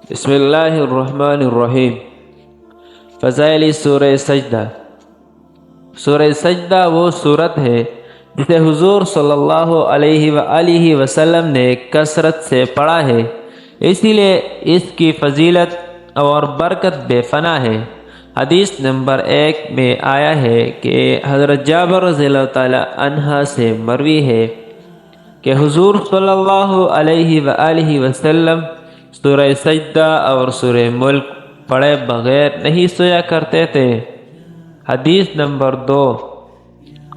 بسم اللہ الرحمن الرحیم۔ فضائل سورہ سجدہ۔ سورہ سجدہ وہ سورت ہے جسے حضور صلی اللہ علیہ وآلہ وسلم نے کثرت سے پڑھا ہے، اسی لیے اس کی فضیلت اور برکت بے فنا ہے۔ حدیث نمبر 1 میں آیا ہے کہ حضرت جابر رضی اللہ تعالی عنہ سے مروی ہے کہ حضور صلی اللہ علیہ وآلہ وسلم سورہ سجدہ اور سورہ ملک پڑھے بغیر نہیں سویا کرتے تھے۔ حدیث نمبر 2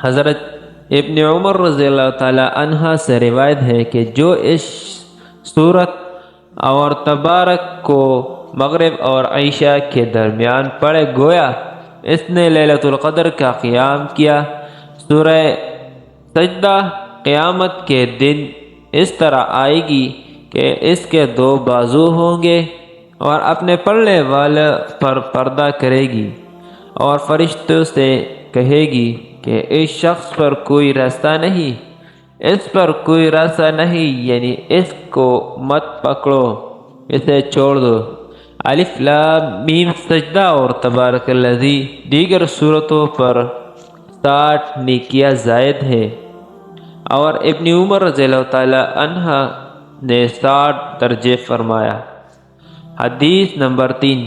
حضرت ابن عمر رضی اللہ تعالی عنہ سے روایت ہے کہ جو اس سورت اور تبارک کو مغرب اور عشاء کے درمیان پڑھے گویا اس نے لیلۃ القدر کا قیام کیا۔ سورہ سجدہ قیامت کے دن اس طرح آئے گی کہ اس کے 2 بازو ہوں گے اور اپنے پڑھنے والے پر پردہ کرے گی اور فرشتوں سے کہے گی کہ اس شخص پر کوئی راستہ نہیں، اس پر کوئی راستہ نہیں، یعنی اس کو مت پکڑو، اسے چھوڑ دو۔ الف لام میم سجدہ اور تبارک الذی دیگر صورتوں پر 60 نیکیاں زائد ہے، اور ابن عمر رضی اللہ تعالی عنہ نے 60 درجے فرمایا۔ حدیث نمبر 3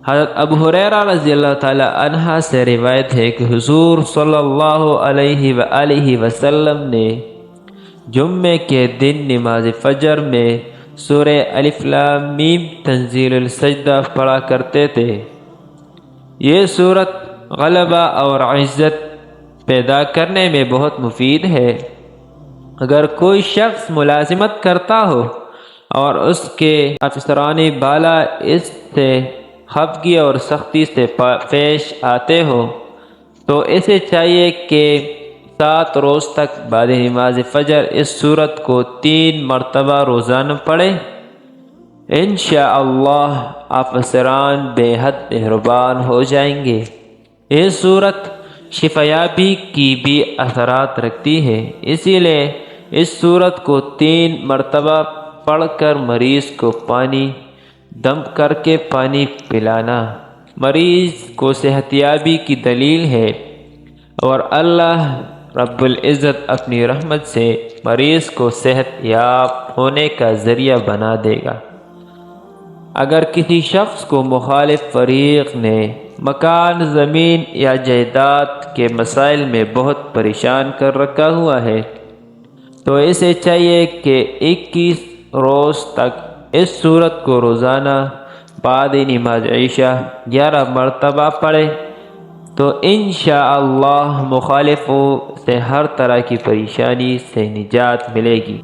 حضرت ابو ہریرہ رضی اللہ تعالی عنہ سے روایت ہے کہ حضور صلی اللہ علیہ وآلہ وسلم نے جمعے کے دن نماز فجر میں سورہ الف لام میم تنزیل السجدہ پڑھا کرتے تھے۔ یہ سورت غلبہ اور عزت پیدا کرنے میں بہت مفید ہے۔ اگر کوئی شخص ملازمت کرتا ہو اور اس کے افسران بالا اس سے خفگی اور سختی سے پیش آتے ہو تو اسے چاہیے کہ 7 روز تک بعد نماز فجر اس سورت کو 3 مرتبہ روزانہ پڑھے۔ انشاءاللہ افسران بے حد مہربان ہو جائیں گے۔ یہ سورت شفایابی کی بھی اثرات رکھتی ہے، اسی لیے اس سورت کو 3 مرتبہ پڑھ کر مریض کو پانی دم کر کے پانی پلانا مریض کو صحتیابی کی دلیل ہے، اور اللہ رب العزت اپنی رحمت سے مریض کو صحت یاب ہونے کا ذریعہ بنا دے گا۔ اگر کسی شخص کو مخالف فریق نے مکان، زمین یا جائیداد کے مسائل میں بہت پریشان کر رکھا ہوا ہے تو اسے چاہیے کہ 21 روز تک اس سورت کو روزانہ بعد نماز عشاء 11 مرتبہ پڑھے، تو انشاءاللہ مخالفوں سے ہر طرح کی پریشانی سے نجات ملے گی۔